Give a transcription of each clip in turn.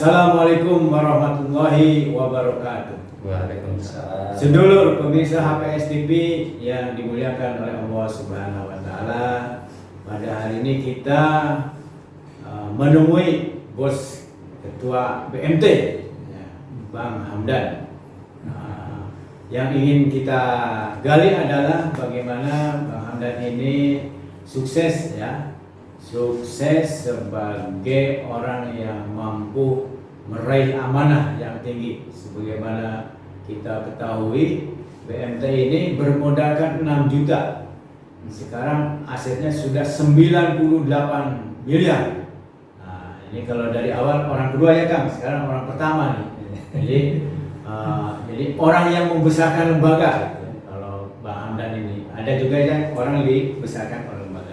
Assalamualaikum warahmatullahi wabarakatuh. Waalaikumsalam. Sedulur pemirsa HPS TV yang dimuliakan oleh Allah Subhanahu wa taala. Pada hari ini kita menemui bos ketua BMT ya, Bang Hamdan. Yang ingin kita gali adalah bagaimana Bang Hamdan ini sukses ya. Sukses sebagai orang yang mampu meraih amanah yang tinggi. Sebagaimana kita ketahui, BMT ini bermodalkan 6 juta. Sekarang asetnya sudah 98 miliar. Nah, ini kalau dari awal orang kedua ya Kang, sekarang orang pertama nih. Jadi orang yang membesarkan lembaga. Kalau Bang Hamdan ini ada juga yang orang dibesarkan oleh lembaga.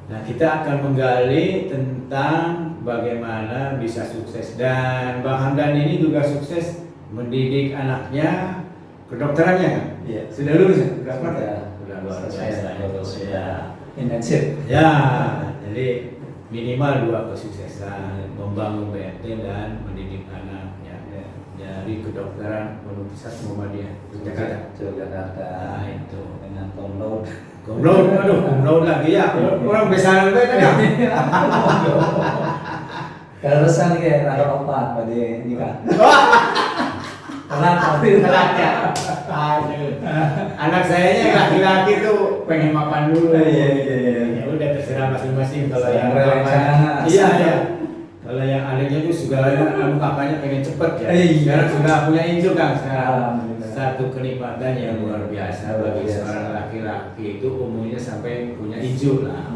Nah, kita akan menggali tentang bagaimana bisa sukses, dan Bang Hamdan ini juga sukses mendidik anaknya kedokterannya kan? Iya. Sudah lulus ya? Sudah luar biasa. Ya. Intensif. Ya, jadi minimal 2 kesuksesan, membangun BMT dan mendidik anak ya. Dari kedokteran Universitas Muhammadiyah Yogyakarta. Nah, itu Dengan komload. Komload lagi ya. Orang besaran gue kan. Keharusan kayak tanggal 4 pada nikah. Telat ya. Aduh. Anak saya yang laki-laki tuh pengen makan dulu. Iya. Ya udah terserah masing-masing kalau yang Rencana. Iya. Kalau yang adiknya tuh segalanya kakaknya pengen cepet ya. Iya. Sekarang sudah punya incu Kang sekarang. Alhamdulillah. Satu kenikmatan yang luar biasa bagi seorang laki-laki itu umumnya sampai punya incu lah.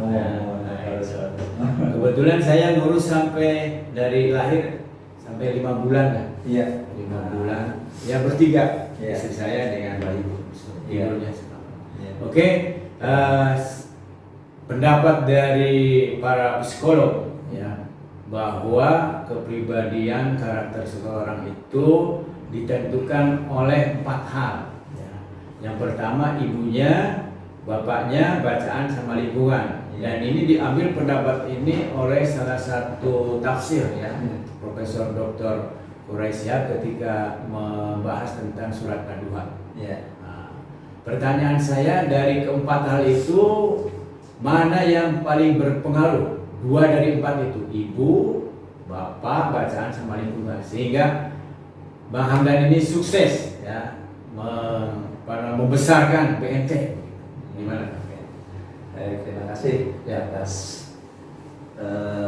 Kebetulan saya ngurus sampai dari lahir sampai 5 bulan kan. Iya. 5 bulan. Ya bertiga. Iya. Istri saya dengan bayi. Iya. Tidurnya Oke. Pendapat dari para psikolog ya, bahwa kepribadian karakter seseorang itu ditentukan oleh 4 hal ya. Yang pertama ibunya, bapaknya, bacaan sama lingkungan. Dan ini diambil pendapat ini oleh salah satu tafsir ya, Profesor Dr. Quraisyah ketika membahas tentang surat An-Duha. Iya. Nah, pertanyaan saya dari keempat hal itu mana yang paling berpengaruh? 2 dari 4 itu, ibu, bapak, bacaan sama lingkungan. Sehingga Bang Hamdan ini sukses ya membesarkan BMT. Gimana? Baik, terima kasih Ya. atas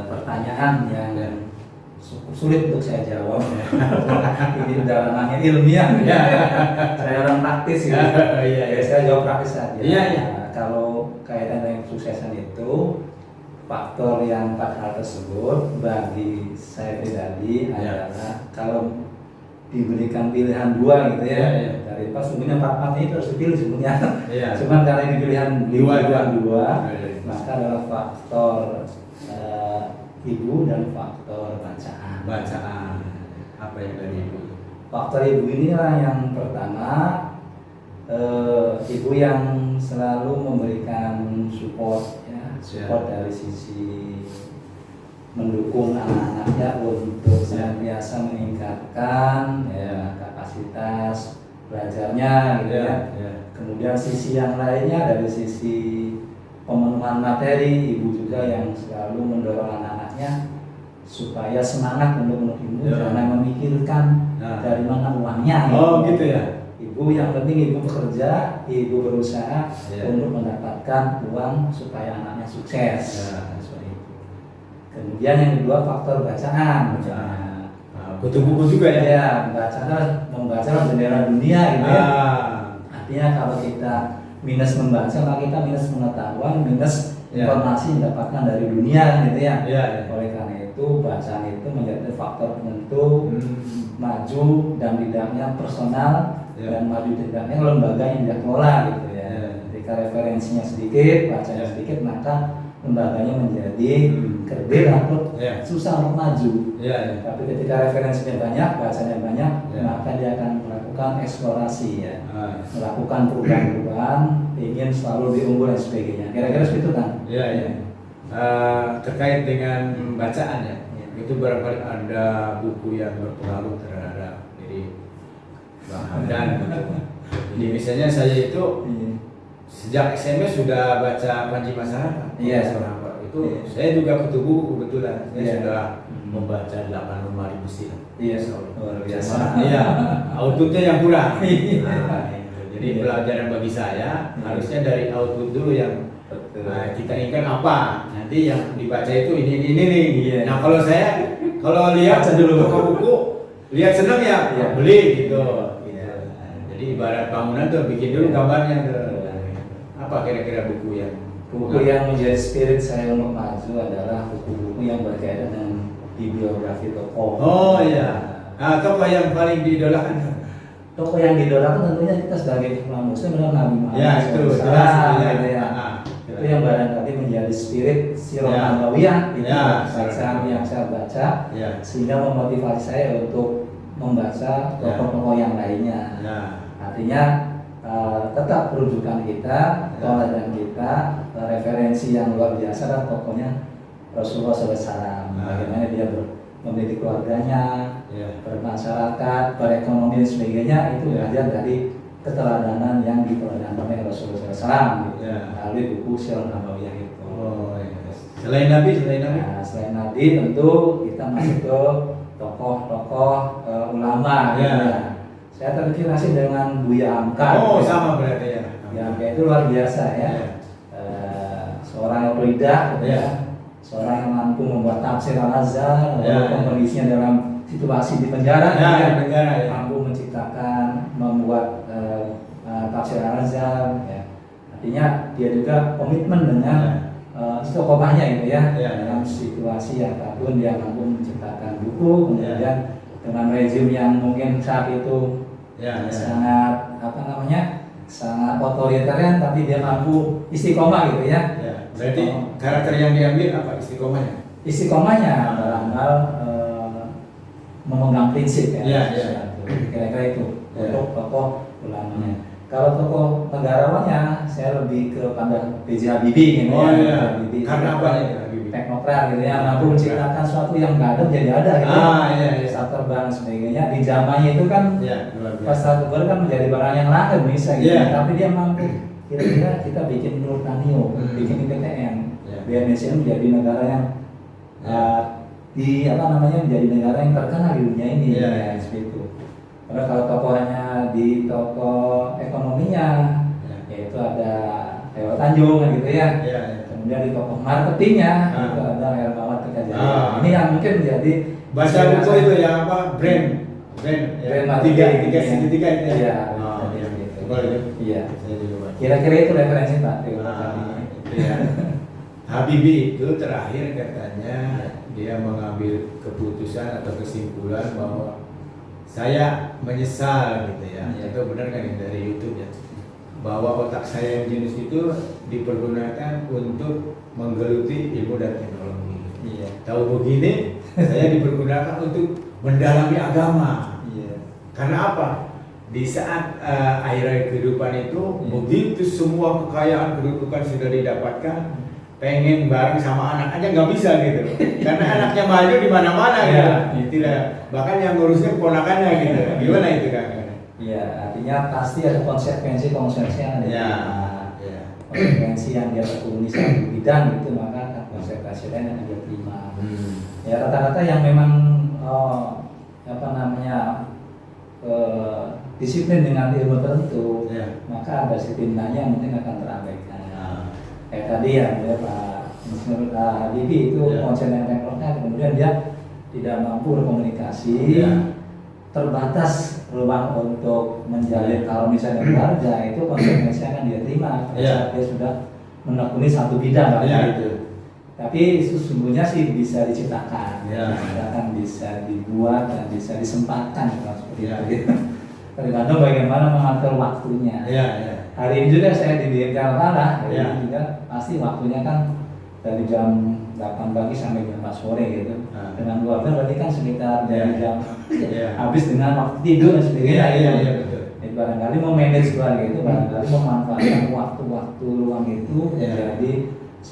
pertanyaan yang cukup sulit untuk saya jawab. Ini udah namanya ilmiah. Ya. Saya orang praktis gitu. Iya. Saya jawab praktis saja. Iya. Nah, kalau kaitan dengan kesuksesan itu, faktor yang 4 hal tersebut bagi saya pribadi adalah kalau diberikan pilihan 2 gitu ya, dari pas sebenarnya 4 itu harus dipilih sebenarnya. Cuman karena ini pilihan dua, maka adalah faktor ibu dan faktor bacaan. Apa yang dari ibu? Faktor ibu inilah yang pertama, ibu yang selalu memberikan support dari sisi mendukung anak-anaknya untuk senantiasa meningkatkan kapasitas belajarnya gitu ya. Kemudian sisi yang lainnya dari sisi pemenuhan materi, ibu juga yang selalu mendorong anak-anaknya supaya semangat untuk menuntut ilmu, jangan memikirkan dari mana uangnya. Gitu ya. Ibu yang penting ibu bekerja, ibu berusaha untuk mendapatkan uang supaya anaknya sukses. Kemudian yang kedua faktor bacaan. Kutu buku juga ya. Ya, membaca jendela dunia gitu ya. Artinya kalau kita minus membaca, maka kita minus pengetahuan, minus informasi yang didapatkan dari dunia gitu ya. Oleh karena itu bacaan itu menjadi faktor penentu maju dan tidaknya personal dan maju tidaknya lembaga yang dia kelola gitu ya. Ketika referensinya sedikit, bacanya sedikit, maka lembaganya menjadi kerdil atau susah untuk maju. Tapi ketika referensinya banyak, bacanya banyak, maka dia akan melakukan eksplorasi ya, melakukan perubahan-perubahan, ingin selalu lebih unggul dan sebagainya. Kira-kira seperti itu kan? Terkait dengan bacaan ya. itu barangkali ada buku yang berpengaruh terhadap diri Bang Hamdan gitu. Jadi misalnya saya itu sejak SMP sudah baca Panji Masyarakat. Iya. Itu saya juga kutu buku kebetulan. Saya sudah membaca 85.000 silat. Iya, luar biasa. Iya, outputnya yang kurang. Iya. Nah, jadi pelajaran bagi saya harusnya dari output dulu yang kita inginkan apa. Nanti yang dibaca itu ini nih. Iya. Nah kalau lihat Baca dulu toko buku, lihat senang ya Iya. beli gitu. Iya. Jadi ibarat bangunan tuh bikin dulu gambarnya tuh. Apa kira-kira buku yang menjadi spirit saya untuk maju adalah buku-buku yang berkaitan dengan biografi tokoh. Oh iya. Nah, tokoh yang paling diidolakan. Tokoh yang diidolakan tentunya kita sebagai umat muslim adalah Nabi Muhammad. Ya itu SAW, jelas gitu ya. Itu yang barangkali menjadi spirit sirah nabawiyah itu bacaan yang saya baca sehingga memotivasi saya untuk membaca tokoh-tokoh yang lainnya. Artinya tetap rujukan kita, teladan kita, referensi yang luar biasa dan tokohnya Rasulullah SAW. Bagaimana dia mendidik keluarganya, bermasyarakat, berekonomi dan sebagainya, itu belajar dari keteladanan yang diteladani oleh Rasulullah SAW melalui buku Sirah Nabawiyah itu. Selain Nabi, Nah, selain Nabi tentu kita masuk ke tokoh-tokoh ulama. Saya terinspirasi dengan Buya Hamka. Sama berarti ya. Buya Hamka itu luar biasa ya. Seorang otoridak, seorang yang mampu membuat tafsir Al-Azhar, walaupun kondisinya dalam situasi di penjara, mampu menciptakan, membuat tafsir Al-Azhar. Artinya dia juga komitmen dengan istiqomahnya gitu ya. Dalam situasi apapun dia mampu menciptakan buku, kemudian dengan rezim yang mungkin saat itu sangat sangat otoritarian, tapi dia mampu istiqomah gitu ya. Berarti karakter yang diambil apa istiqomahnya? Istiqomahnya dalam hal memegang prinsip ya. Kira-kira itu untuk tokoh ulamanya. Kalau tokoh negarawannya saya lebih kepada B.J. Habibie gitu ya. Karena apa nih? Teknokrat gitu ya, mampu menciptakan sesuatu yang nggak ada menjadi ada gitu. Pesawat terbang sebagainya di zamannya itu kan pesawat terbang kan menjadi barang yang langka bisa gitu. Tapi dia mampu kira-kira kita bikin Nurtanio, bikin IPTN, Indonesia menjadi negara yang menjadi negara yang terkenal di dunia ini seperti itu. Karena kalau tokohnya di tokoh ekonominya, yaitu ada Leo Tanjung gitu ya. Kemudian di tokoh marketingnya itu ada Hermawan Tekajaya. Ini yang mungkin menjadi baca buku itu yang apa brand tiga itu ya. Iya. Kira-kira itu referensi Pak. Habibie itu terakhir katanya dia mengambil keputusan atau kesimpulan bahwa saya menyesal gitu ya. Itu benar kan dari YouTube ya. Bahwa otak saya yang jenis itu dipergunakan untuk menggeluti ilmu dan teknologi. Tahu begini, saya dipergunakan untuk mendalami agama. Karena apa? Di saat akhir kehidupan itu, begitu semua kekayaan kedudukan sudah didapatkan, pengen bareng sama anak aja nggak bisa gitu. Karena anaknya maju di mana-mana gitu. Tidak. Bahkan yang ngurusnya keponakannya gitu. Gimana itu kan? Iya, artinya pasti ada konsekuensi yang ada. Konsekuensi yang dia tekuni satu bidang itu, maka konsekuensi lain yang dia terima. Ya rata-rata yang memang disiplin dengan ilmu tertentu, maka ada disiplinannya yang mungkin akan terabaikan. Kayak tadi ya, Pak Habibie itu konsen yang teknologi, kemudian dia tidak mampu berkomunikasi. Terbatas ruang untuk menjalin kalau misalnya keluarga, itu konsekuensi akan dia terima saat dia sudah menekuni satu bidang itu. Tapi sesungguhnya sih bisa diciptakan, bisa dibuat dan bisa disempatkan seperti itu. Tergantung bagaimana mengatur waktunya. Hari ini juga saya di Kaltara, ini juga pasti waktunya kan dari jam 8 pagi sampai jam 4 sore gitu. Dengan keluarga berarti kan sekitar dari jam habis dengan waktu tidur dan sebagainya. Barangkali memanage keluarga itu, barangkali memanfaatkan waktu-waktu luang itu menjadi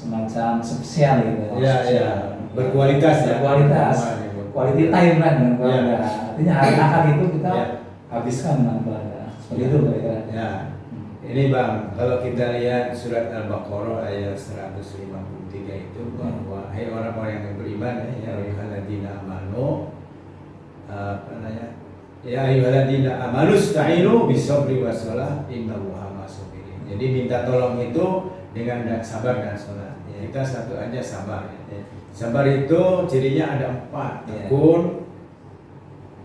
semacam spesial gitu. Ya. Berkualitas ya. Berkualitas. Quality time kan dengan keluarga. Artinya hari akad itu kita habiskan dengan keluarga. Seperti itu kira-kira. Ya. Ini Bang, kalau kita lihat surat Al-Baqarah ayat 153 itu bahwa hai orang-orang yang beriman ya ayyuhalladzina amanu ya ayyuhalladzina amanu ista'inu bis-sabri was-shalah innallaha ma'as-sabirin. Jadi minta tolong itu dengan sabar dan salat. Kita satu aja sabar. Sabar itu cirinya ada 4, tekun,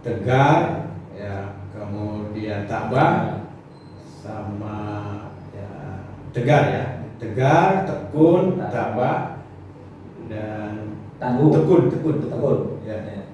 tegar, ya, kemudian tabah, sama ya, tegar, tekun, tabah, dan tangguh. tekun. Ya.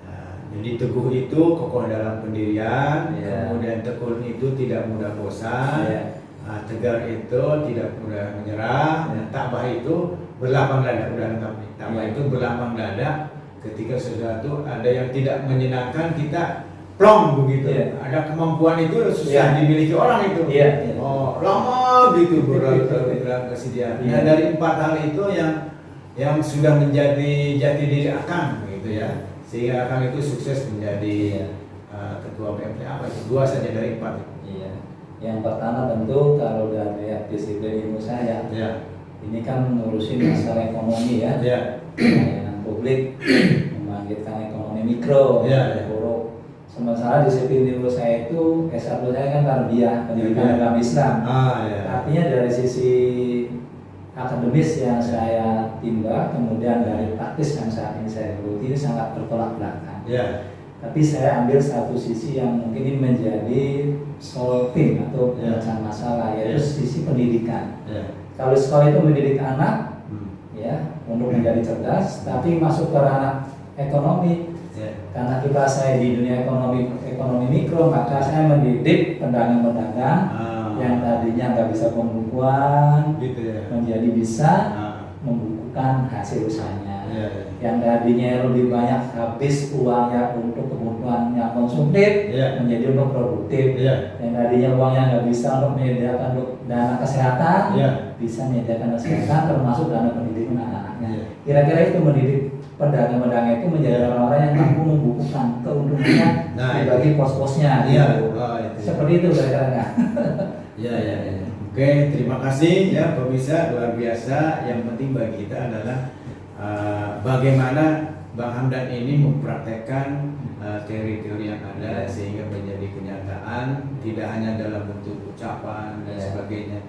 Nah, jadi teguh itu kokoh dalam pendirian, kemudian tekun itu tidak mudah bosan, nah, tegar itu tidak mudah menyerah, dan tabah itu berlapang dada. Udah lengkap nih. Tabah itu berlapang dada ketika sesuatu ada yang tidak menyenangkan kita plong begitu. Ada kemampuan itu susah dimiliki orang itu. Oh, lama gitu berlalu kesediaan. Nah, dari 4 hal itu yang sudah menjadi jati diri Akang gitu ya. Sehingga Akang itu sukses menjadi ketua PMT apa itu? 2 saja dari 4 itu. Iya. Yang pertama tentu kalau dari disiplin ilmu saya. Ini kan ngurusin masalah ekonomi ya. Pelayanan publik, membangkitkan ekonomi mikro, sementara disiplin ilmu saya itu S1 saya kan tarbiyah, pendidikan agama Islam. Artinya dari sisi akademis yang saya timba, kemudian dari praktis yang saat ini saya geluti ini sangat bertolak belakang. Tapi saya ambil satu sisi yang mungkin ini menjadi solving atau pemecahan masalah, yaitu sisi pendidikan. Kalau sekolah itu mendidik anak, ya, untuk menjadi cerdas, tapi masuk ke ranah ekonomi. Karena kita saya di dunia ekonomi mikro, maka saya mendidik pedagang-pedagang yang tadinya nggak bisa pembukuan, menjadi bisa membukukan hasil usahanya. Yang tadinya lebih banyak habis uangnya untuk kebutuhan yang konsumtif, menjadi untuk produktif. Yang tadinya uangnya nggak bisa untuk menyediakan dana kesehatan, bisa menyediakan kesehatan termasuk dana pendidikan anak-anaknya. Kira-kira itu mendidik pedagang-pedagang itu menjadi orang-orang yang mampu membukukan keuntungannya dibagi pos-posnya. Seperti itu kira-kira. Oke, terima kasih ya pemirsa, luar biasa. Yang penting bagi kita adalah bagaimana Bang Hamdan ini mempraktekkan teori-teori yang ada sehingga menjadi kenyataan, tidak hanya dalam bentuk ucapan dan sebagainya.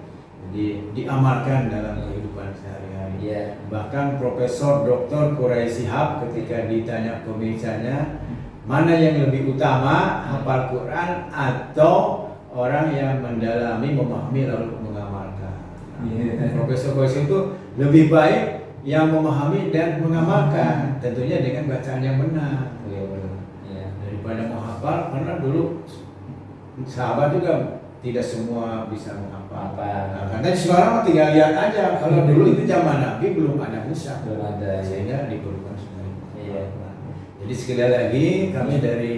Jadi diamalkan dalam kehidupan sehari-hari. Bahkan Profesor Dr. Qurai Shihab ketika ditanya pembicaranya mana yang lebih utama, hafal Quran atau orang yang mendalami, memahami lalu mengamalkan. Profesor itu lebih baik yang memahami dan mengamalkan, tentunya dengan bacaan yang benar. Daripada menghafal, karena dulu sahabat juga tidak semua bisa menghafal. Karena sekarang tinggal lihat aja. Kalau dulu itu zaman Nabi belum ada mushaf, sehingga diperlukan sebenarnya. Jadi sekali lagi kami dari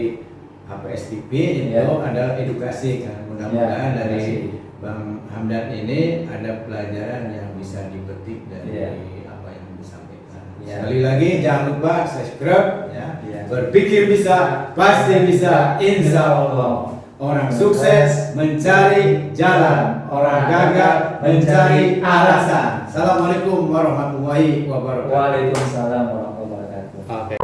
HPSTP itu adalah edukasi kan. Mudah-mudahan dari Bang Hamdan ini ada pelajaran yang bisa dipetik dari apa yang disampaikan. Sekali lagi jangan lupa subscribe ya. Berpikir bisa, pasti bisa, insya Allah. Orang sukses mencari jalan, orang gagal mencari alasan. Assalamualaikum warahmatullahi wabarakatuh. Waalaikumsalam warahmatullahi wabarakatuh.